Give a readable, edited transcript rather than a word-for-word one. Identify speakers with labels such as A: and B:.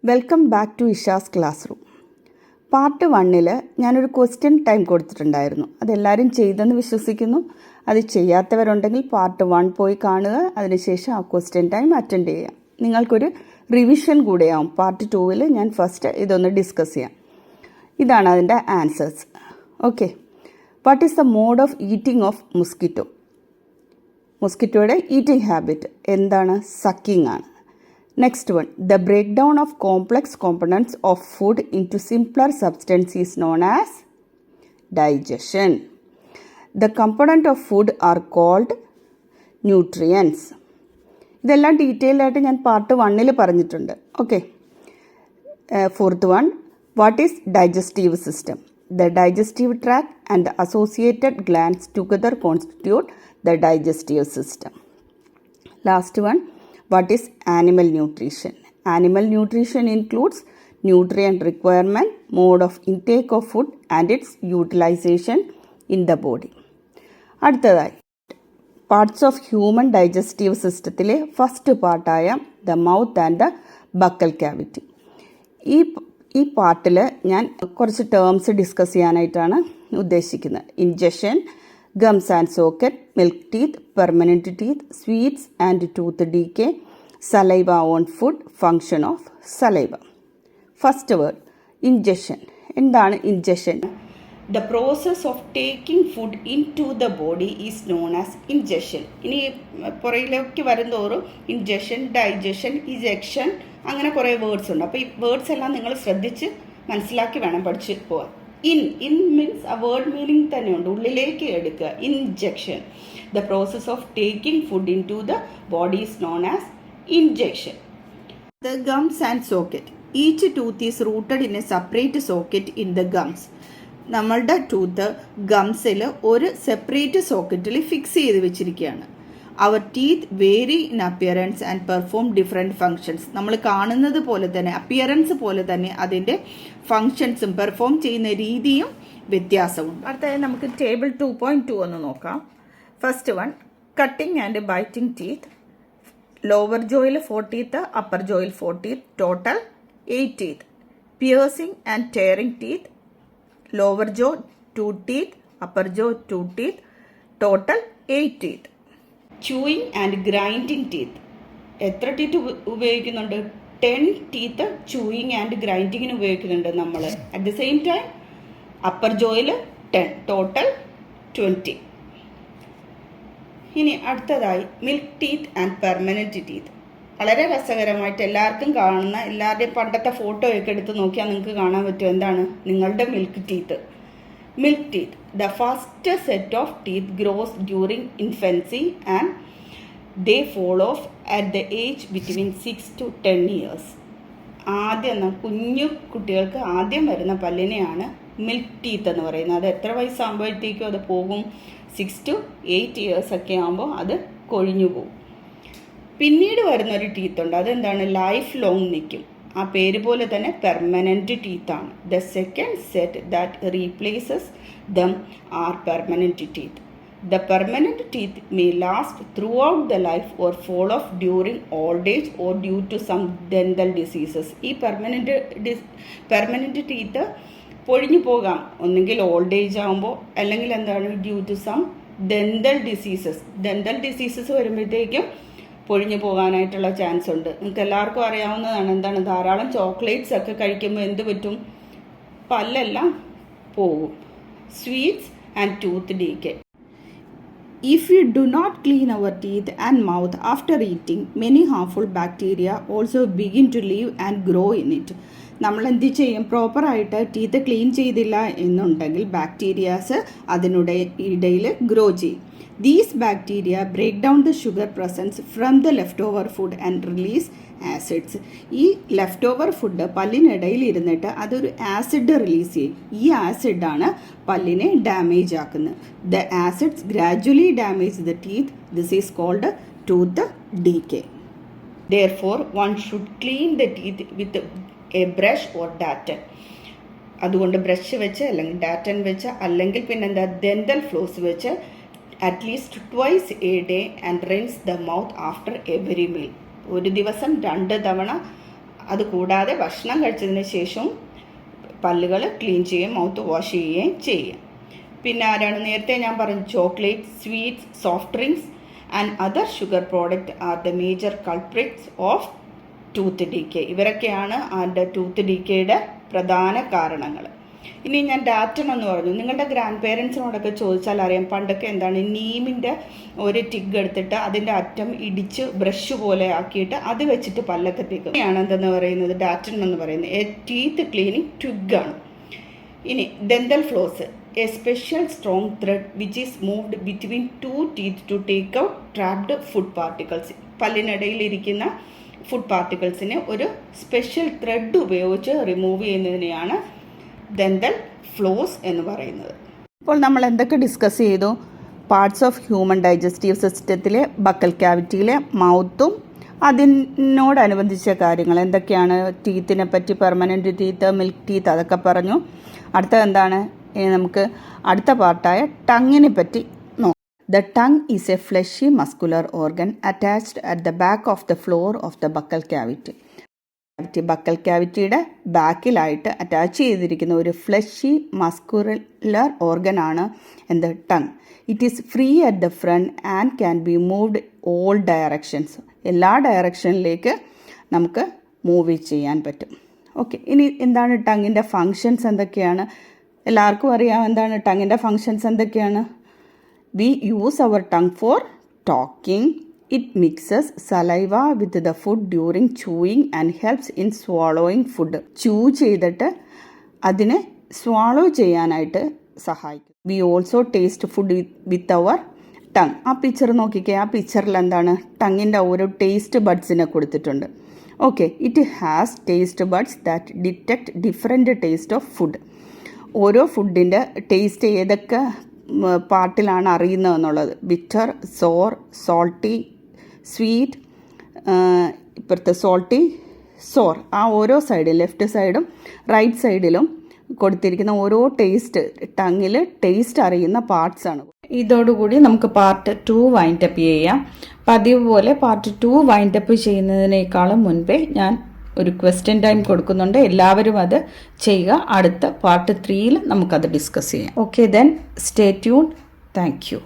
A: Welcome back to Isha's classroom. Part 1 ഞാനൊരു question time കൊടുത്തിട്ടുണ്ടായിരുന്നു. അതെല്ലാവരും ചെയ്തെന്ന് വിശ്വസിക്കുന്നു. അത് ചെയ്യാത്തവരുണ്ടെങ്കിൽ പാർട്ട് 1 പോയി കാണുക. അതിനുശേഷം ആ ക്വസ്റ്റ്യൻ ടൈം അറ്റൻഡ് ചെയ്യാം. നിങ്ങൾക്കൊരു റിവിഷൻ കൂടെയാവും. പാർട്ട് 2 ഞാൻ ഫസ്റ്റ് ഇതൊന്ന് ഡിസ്കസ് ചെയ്യാം. ഇതാണ് അതിൻ്റെ answers. Okay, what is the mode of eating of mosquito? മൊസ്കിറ്റോയുടെ ഈറ്റിംഗ് ഹാബിറ്റ് എന്താണ്? സക്കിംഗ് ആണ്. Next one, the breakdown of complex components of food into simpler substance is known as digestion. The component of food are called nutrients. ഇതെല്ലാം detailed ആയിട്ട് ഞാൻ part 1 പറഞ്ഞിട്ടുണ്ട്. Okay, fourth one, what is digestive system? The digestive tract and the associated glands together constitute the digestive system. Last one, what is animal nutrition? Animal nutrition includes nutrient requirement, mode of intake of food and its utilization in the body. അടുത്തതായി parts of human digestive സിസ്റ്റത്തിലെ first പാർട്ടായ the mouth and the buccal cavity. ഈ പാർട്ടിൽ ഞാൻ കുറച്ച് terms discuss ചെയ്യാനായിട്ടാണ് ഉദ്ദേശിക്കുന്നത്. Ingestion, gums and socket, milk teeth, permanent teeth, sweets and tooth decay, saliva on food, function of saliva. First word, ingestion. എന്താണ് ingestion? The process of taking food into the body is known as ingestion. ഇനി പുറകിലേക്ക് വരുന്തോറും injection, digestion, ഇജെക്ഷൻ അങ്ങനെ കുറേ words ഉണ്ട്. അപ്പോൾ ഈ words എല്ലാം നിങ്ങൾ ശ്രദ്ധിച്ച് മനസ്സിലാക്കി വേണം പഠിച്ച് പോകാൻ. ഇൻ മീൻസ് ആ വേർഡ് മീനിങ് തന്നെയുണ്ട്, ഉള്ളിലേക്ക് എടുക്കുക. Ingestion, the process of taking food into the body is known as ingestion. The gums and socket. Each tooth is rooted in a separate socket in the gums. നമ്മളുടെ tooth ഗംസിൽ ഒരു separate സോക്കറ്റിൽ fix ചെയ്ത് വെച്ചിരിക്കുകയാണ്. Our teeth vary in appearance and perform different functions. നമ്മൾ കാണുന്നത് പോലെ തന്നെ, അപ്പിയറൻസ് പോലെ തന്നെ അതിൻ്റെ ഫങ്ഷൻസും പെർഫോം ചെയ്യുന്ന രീതിയും വ്യത്യാസമുണ്ട്. അടുത്തതായി നമുക്ക് ടേബിൾ 2.2 ഒന്ന് നോക്കാം. First one, cutting and biting teeth. Lower ജോയിൽ 4 ടീത്ത്, അപ്പർ ജോയിൽ 4 teeth, total 8 teeth. Piercing and tearing teeth. Lower jaw 2 teeth, upper jaw 2 teeth, total 8 teeth. Chewing and grinding teeth. എത്ര ടീത്ത് ഉപയോഗിക്കുന്നുണ്ട്? 10 ടീത്ത് ചൂയിങ് ആൻഡ് ഗ്രൈൻഡിങ്ങിന് ഉപയോഗിക്കുന്നുണ്ട് നമ്മൾ. At the same time upper ജോയിൽ 10, total 20. ഇനി അടുത്തതായി milk teeth and permanent teeth. വളരെ രസകരമായിട്ട് എല്ലാവർക്കും കാണുന്ന, എല്ലാവരുടെയും പണ്ടത്തെ ഫോട്ടോ ഒക്കെ എടുത്ത് നോക്കിയാൽ നിങ്ങൾക്ക് കാണാൻ പറ്റും എന്താണ് നിങ്ങളുടെ milk teeth. Milk teeth. The first set of teeth grows during infancy and they fall off at the age between 6 to 10 years. ആദ്യം കുഞ്ഞു കുട്ടികൾക്ക് ആദ്യം വരുന്ന പല്ലിനെയാണ് മിൽക്ക് ടീത്ത് എന്ന് പറയുന്നത്. അത് എത്ര വയസ്സാകുമ്പോഴത്തേക്കും അത് പോകും? 6 to 8 years ഒക്കെ ആകുമ്പോൾ അത് കൊഴിഞ്ഞു പോകും. പിന്നീട് വരുന്നൊരു ടീത്തുണ്ട്, അതെന്താണ്? ലൈഫ് ലോങ് നിൽക്കും. ആ പേര് പോലെ തന്നെ പെർമനൻറ്റ് ടീത്താണ്. The second set that replaces them are permanent teeth. The permanent teeth may last throughout the life or fall off during old age or due to some dental diseases. ഈ permanent teeth പൊഴിഞ്ഞു പോകാം, ഒന്നെങ്കിൽ old age ആകുമ്പോൾ, അല്ലെങ്കിൽ എന്താണ് due to some dental diseases. Dental diseases വരുമ്പോഴത്തേക്കും പൊഴിഞ്ഞു പോകാനായിട്ടുള്ള chance ഉണ്ട്. നിങ്ങൾക്ക് എല്ലാവർക്കും അറിയാവുന്നതാണ്. എന്താണ്? ധാരാളം ചോക്ലേറ്റ്സ് ഒക്കെ കഴിക്കുമ്പോൾ എന്ത് പറ്റും? പല്ലെല്ലാം പോകും. Sweets and tooth decay. If we do not clean our teeth and mouth after eating, many harmful bacteria also begin to live and grow in it. നമ്മൾ എന്ത് ചെയ്യും? പ്രോപ്പറായിട്ട് ടീത്ത് ക്ലീൻ ചെയ്തില്ല എന്നുണ്ടെങ്കിൽ ബാക്ടീരിയാസ് അതിനുടെ ഇടയിൽ ഗ്രോ ചെയ്യും. These bacteria break down the sugar presence from the leftover food and release acids. ഈ left over food പല്ലിനിടയിൽ ഇരുന്നിട്ട് അതൊരു ആസിഡ് റിലീസ് ചെയ്യും. ഈ ആസിഡാണ് പല്ലിനെ ഡാമേജ് ആക്കുന്നത്. The acids gradually damage the teeth. This is called tooth decay. Therefore, one should clean the teeth with a brush or ഡാറ്റൻ. അതുകൊണ്ട് ബ്രഷ് വെച്ച്, അല്ലെങ്കിൽ ഡാറ്റൻ വെച്ച്, അല്ലെങ്കിൽ പിന്നെന്താ ഡെന്റൽ ഫ്ലോസ് വെച്ച് at least twice a day and rinse the mouth after every meal. ഒരു ദിവസം 2 തവണ അതുകൂടാതെ ഭക്ഷണം കഴിച്ചതിന് ശേഷവും പല്ലുകൾ ക്ലീൻ ചെയ്യുകയും മൗത്ത് വാഷ് ചെയ്യുകയും ചെയ്യുക. പിന്നെ ആരാണ് നേരത്തെ ഞാൻ പറഞ്ഞു, chocolate, sweets, soft drinks and other sugar product are the major culprits of tooth decay. ഇവരൊക്കെയാണ് ആരുടെ ടൂത്ത് ഡീക്കേയുടെ പ്രധാന കാരണങ്ങൾ. ഇനി ഞാൻ ഡാറ്റൺ എന്ന് പറഞ്ഞു. നിങ്ങളുടെ ഗ്രാൻഡ് പേരൻസിനോടൊക്കെ ചോദിച്ചാൽ അറിയാം, പണ്ടൊക്കെ എന്താണ് നീമിൻ്റെ ഒരു ടിഗ് എടുത്തിട്ട് അതിൻ്റെ അറ്റം ഇടിച്ച് ബ്രഷ് പോലെ ആക്കിയിട്ട് അത് വെച്ചിട്ട് പല്ലൊക്കെ തേക്കും. ഇങ്ങനെയാണ് എന്തെന്ന് പറയുന്നത് ഡാറ്റൺ എന്ന് പറയുന്നത്. എ ടീത്ത് ക്ലീനിങ് ട്വിഗാണ്. ഇനി dental floss, a special strong thread which is moved between two teeth to take out trapped food particles. പല്ലിനിടയിൽ ഇരിക്കുന്ന ഫുഡ് പാർട്ടിക്കിൾസിനെ ഒരു സ്പെഷ്യൽ ത്രെഡ് ഉപയോഗിച്ച് റിമൂവ് ചെയ്യുന്നതിനെയാണ് ഡെന്റൽ ഫ്ലോസ് എന്ന് പറയുന്നത്. ഇപ്പോൾ നമ്മൾ എന്തൊക്കെ ഡിസ്കസ് ചെയ്തു? പാർട്സ് ഓഫ് ഹ്യൂമൻ ഡൈജസ്റ്റീവ് സിസ്റ്റത്തിലെ ബക്കൽ ക്യാവിറ്റിയിലെ മൗത്തും അതിനോടനുബന്ധിച്ച കാര്യങ്ങൾ എന്തൊക്കെയാണ്, ടീത്തിനെ പറ്റി, പെർമനൻറ്റ് ടീത്ത്, മിൽക്ക് ടീത്ത്, അതൊക്കെ പറഞ്ഞു. അടുത്തത് എന്താണ്? നമുക്ക് അടുത്ത പാർട്ടായ ടങ്ങിനെ പറ്റി നോക്കാം. The tongue is a fleshy muscular organ attached at the back of the floor of the buccal cavity. Buccal ക്യാവിറ്റിയുടെ ബാക്കിലായിട്ട് അറ്റാച്ച് ചെയ്തിരിക്കുന്ന ഒരു ഫ്ലഷി മസ്കുലർ ഓർഗനാണ് എന്ത്? Tongue. It is free at the front and can be moved all directions. എല്ലാ ഡയറക്ഷനിലേക്ക് നമുക്ക് move ചെയ്യാൻ പറ്റും. ഓക്കെ, ഇനി എന്താണ് ടങ്ങിൻ്റെ ഫങ്ഷൻസ് എന്തൊക്കെയാണ്? എല്ലാവർക്കും അറിയാം എന്താണ് ടങ്ങിൻ്റെ ഫങ്ഷൻസ് എന്തൊക്കെയാണ്. We use our tongue for talking. It mixes saliva with the food during chewing and helps in swallowing food. Chew ചെയ്തിട്ട് അതിനെ swallow ചെയ്യാനായിട്ട് സഹായിക്കും. We also taste food with our tongue. ആ പിക്ചർ നോക്കിക്കേ. ആ പിക്ചറിൽ എന്താണ്? ടങ്ങിൻ്റെ ഓരോ ടേസ്റ്റ് ബഡ്സിനെ കൊടുത്തിട്ടുണ്ട്. Okay, it has taste buds that detect different taste of food. ഓരോ ഫുഡിൻ്റെ ടേസ്റ്റ് ഏതൊക്കെ പാർട്ടിലാണ് അറിയുന്നതെന്നുള്ളത്. ബിറ്റർ, സോർ, സോൾട്ടി, സ്വീറ്റ്, ഇപ്പോഴത്തെ സോൾട്ടി, സോർ, ആ ഓരോ സൈഡിൽ ലെഫ്റ്റ് സൈഡും റൈറ്റ് സൈഡിലും കൊടുത്തിരിക്കുന്ന ഓരോ ടേസ്റ്റ് ടങ്ങിൽ ടേസ്റ്റ് അറിയുന്ന പാർട്സാണ്. ഇതോടുകൂടി നമുക്ക് പാർട്ട് 2 വൈൻഡപ്പ് ചെയ്യാം. പതിവ് പോലെ പാർട്ട് 2 വൈൻഡപ്പ് ചെയ്യുന്നതിനേക്കാളും മുൻപേ ഞാൻ ഒരു ക്വസ്റ്റ്യൻ ടൈം കൊടുക്കുന്നുണ്ട്. എല്ലാവരും അത് ചെയ്യുക. അടുത്ത പാർട്ട് 3 നമുക്കത് ഡിസ്കസ് ചെയ്യാം. Okay, then stay tune. Thank you.